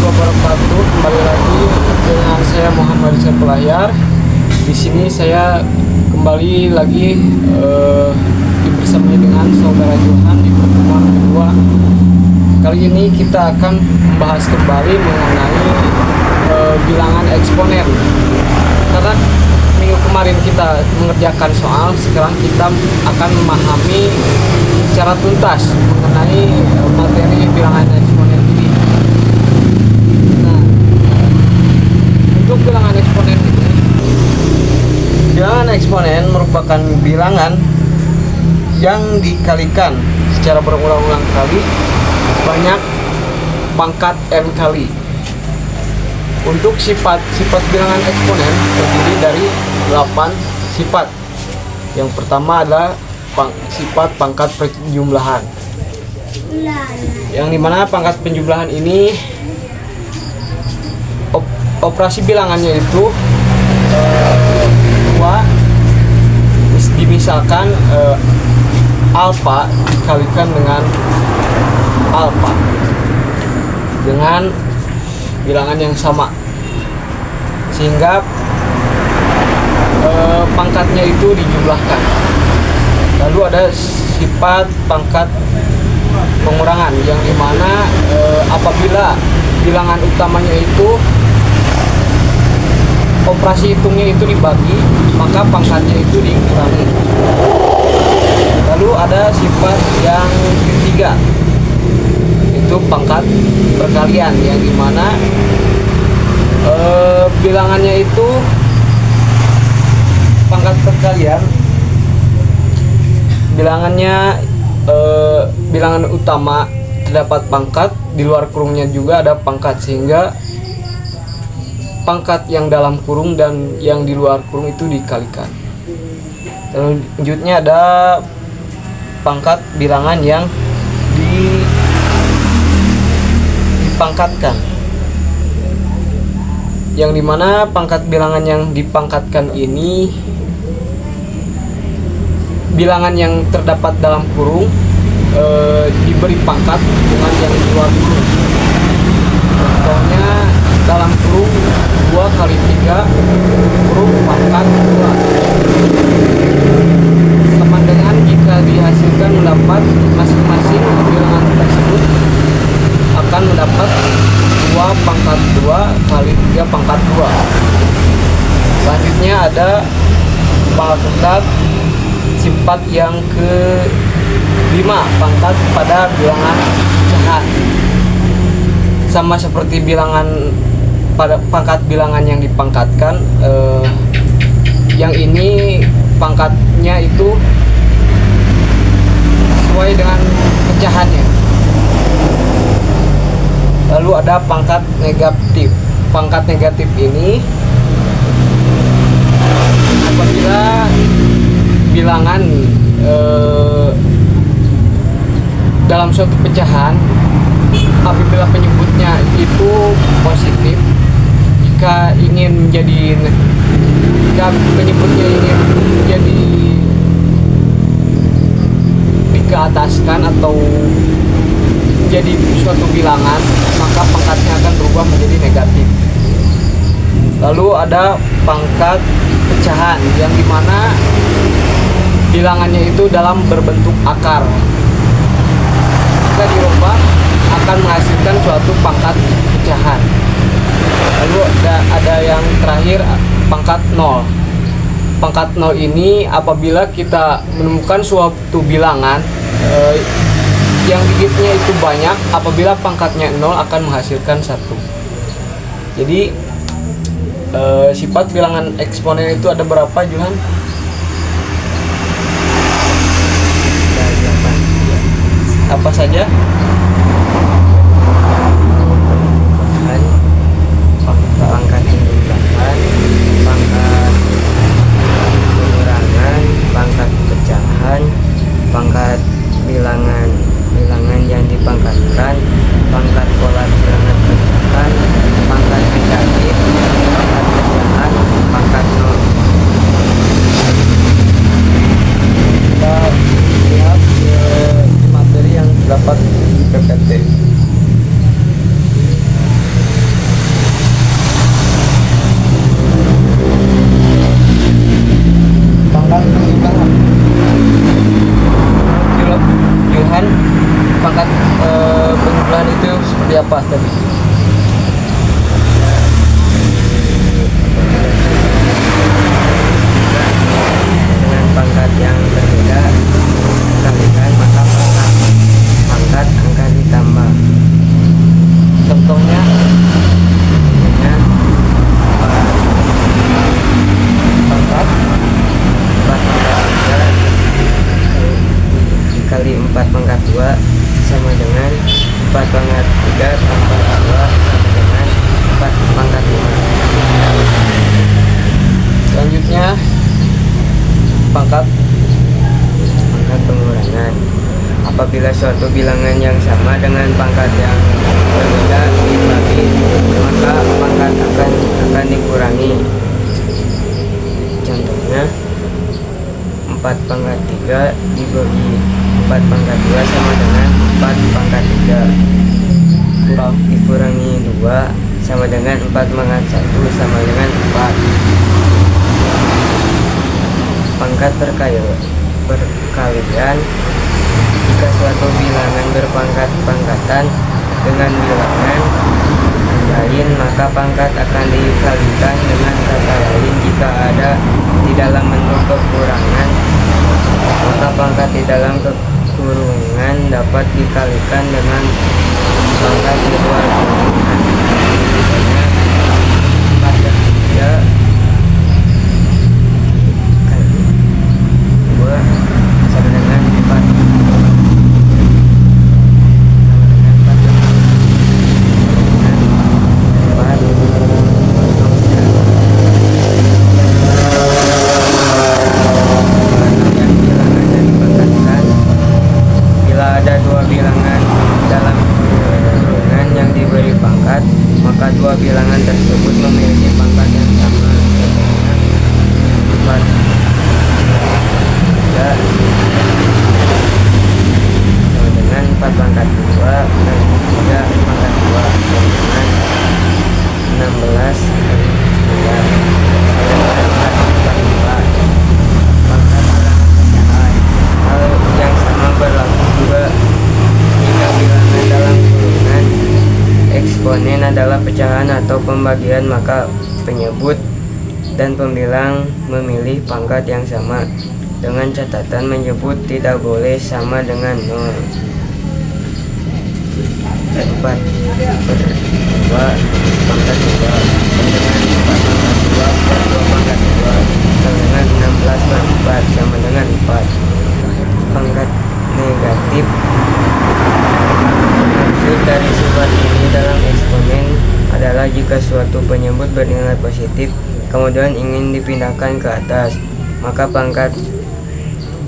wabarakatuh. Kembali lagi dengan saya Muhammad Saiful Ahyar. Di sini saya kembali lagi bersama dengan saudara Johan di pertemuan kedua. Kali ini kita akan membahas kembali mengenai bilangan eksponen. Karena minggu kemarin kita mengerjakan soal, sekarang kita akan memahami secara tuntas mengenai materi bilangan eksponen ini. Nah, untuk bilangan eksponen ini, bilangan eksponen merupakan bilangan yang dikalikan secara berulang-ulang kali sebanyak pangkat n kali. Untuk sifat bilangan eksponen terdiri dari 8 sifat. Yang pertama adalah sifat pangkat penjumlahan, yang dimana pangkat penjumlahan ini operasi bilangannya itu dimisalkan alfa dikalikan dengan alfa dengan bilangan yang sama, sehingga pangkatnya itu dijumlahkan. Lalu ada sifat pangkat pengurangan, yang dimana apabila bilangan utamanya itu operasi hitungnya itu dibagi, maka pangkatnya itu dikurangi. Lalu ada sifat yang ketiga, itu pangkat perkalian, yang dimana bilangannya itu pangkat perkalian, bilangan utama terdapat pangkat, di luar kurungnya juga ada pangkat, sehingga pangkat yang dalam kurung dan yang di luar kurung itu dikalikan. Selanjutnya ada pangkat bilangan yang dipangkatkan, yang dimana pangkat bilangan yang dipangkatkan ini bilangan yang terdapat dalam kurung diberi pangkat dengan yang di luar kurung. Contohnya dalam kurung 2 kali 3 kurung pangkat 2, sama dengan jika dihasilkan mendapat masing-masing bilangan tersebut akan mendapat 2 pangkat 2 kali 3 pangkat 2. Selanjutnya ada pangkat sifat yang ke-5, pangkat pada bilangan pecahan. Sama seperti bilangan pada pangkat bilangan yang dipangkatkan, yang ini pangkatnya itu sesuai dengan pecahannya. Lalu ada pangkat negatif. Pangkat negatif ini apabila bilangan dalam suatu pecahan, apabila penyebutnya itu positif, jika penyebutnya ingin menjadi dikeataskan atau jadi suatu bilangan, maka pangkatnya akan berubah menjadi negatif. Lalu ada pangkat pecahan, yang dimana bilangannya itu dalam berbentuk akar. Jika dirubah akan menghasilkan suatu pangkat pecahan. Lalu ada yang terakhir, pangkat 0. Pangkat 0 ini apabila kita menemukan suatu bilangan yang digitnya itu banyak, apabila pangkatnya 0 akan menghasilkan 1. Jadi sifat bilangan eksponen itu ada berapa, Johan? Apa saja? Pangkat penjumlahan, pangkat pengurangan, pangkat pecahan, pangkat bilangan yang dipangkatkan, pangkat pola bilangan pecahan, pangkat negatif, pangkat pecahan, pangkat 0. Kita lihat materi yang dapat itu seperti apa tadi? Dengan pangkat yang berbeda dikalikan, maka pangkat akan ditambah. Contohnya Dengan pangkat 4 pangkat 3 dikali 4 pangkat 2 sama dengan 4 pangkat 3 tambah 2 sama dengan 4 pangkat 5. selanjutnya pangkat Pangkat pengurangan. Apabila suatu bilangan yang sama dengan pangkat yang berbeda dibagi, maka pangkat akan dikurangi. Contohnya 4 pangkat 3 dibagi 4 pangkat 2 sama dengan 4 pangkat 3 kurang dikurangi 2 sama dengan 4 pangkat 1 sama dengan 4. Pangkat perkalian. Jika suatu bilangan berpangkat-pangkatan dengan bilangan lain, maka pangkat akan dikalikan dengan kata lain. Jika ada di dalam bentuk kekurangan, maka pangkat di dalam kekurungan dapat dikalikan dengan pangkat di luar kurungan. Contohnya 4 dan 3 kali 2 sama dengan 4 maka dua bilangan tersebut memiliki pangkat yang sama. Contohnya 4 3 sama dengan 4 pangkat 2 dan 3 pangkat 2 sama dengan 16 kali 9 sama dengan 4 pangkat 4. Pangkat bilangan pecahan. Hal yang sama berlaku juga jika bilangan dalam kurungan eksponen adalah pecahan atau pembagian, maka penyebut dan pembilang memilih pangkat yang sama dengan catatan menyebut tidak boleh sama dengan 0. 4 per 2 pangkat 2 dengan 4 pangkat 2 per 2 pangkat 2 sama dengan 16 per 4 sama dengan 4. Pangkat negatif. Maksud dari sifat ini dalam eksponen adalah jika suatu penyebut bernilai positif kemudian ingin dipindahkan ke atas, maka pangkat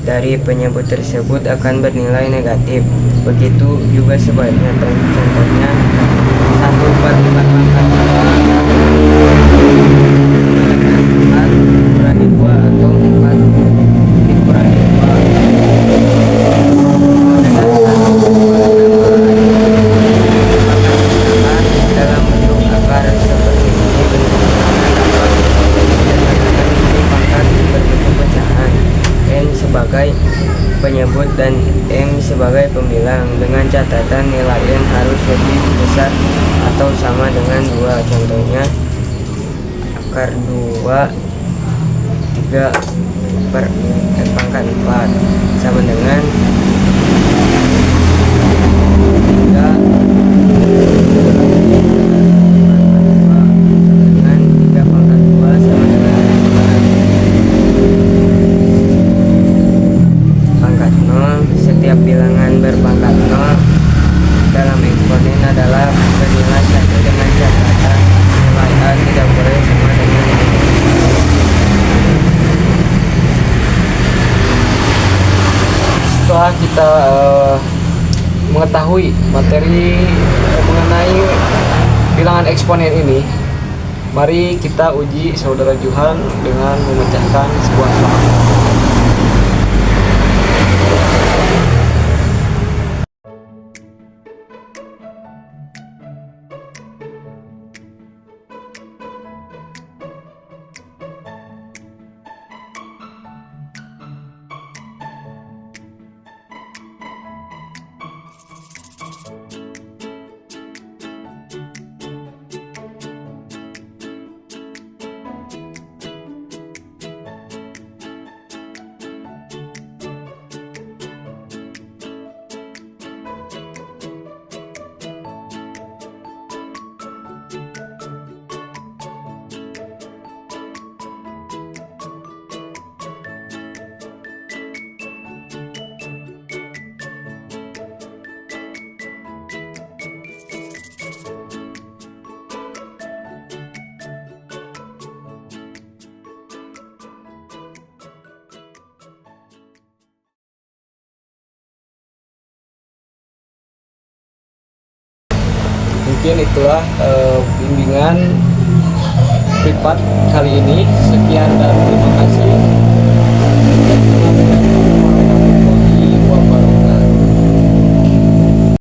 dari penyebut tersebut akan bernilai negatif. Begitu juga sebaliknya. Contohnya 1 per 4 pangkat 4 dikurangi 2 atau 4 dikurangi 2 dalam bentuk akar seperti ini. Pangkat berbentuk pecahan, N sebagai penyebut dan M sebagai pembilang, dengan catatan nilai M harus lebih besar atau sama dengan 2. Contohnya akar 2 3 per pangkat 4 sama dengan 3 dengan 3 pangkat 2 sama dengan 4. Pangkat 0. Setiap bilangan berpangkat 0 dalam eksponen adalah bernilai 1 dengan catatan nilai A tidak boleh sama dengan 1. setelah kita mengetahui materi mengenai bilangan eksponen ini, mari kita uji saudara Juhan dengan memecahkan sebuah soal. mungkin itulah bimbingan privat kali ini. Sekian dan terima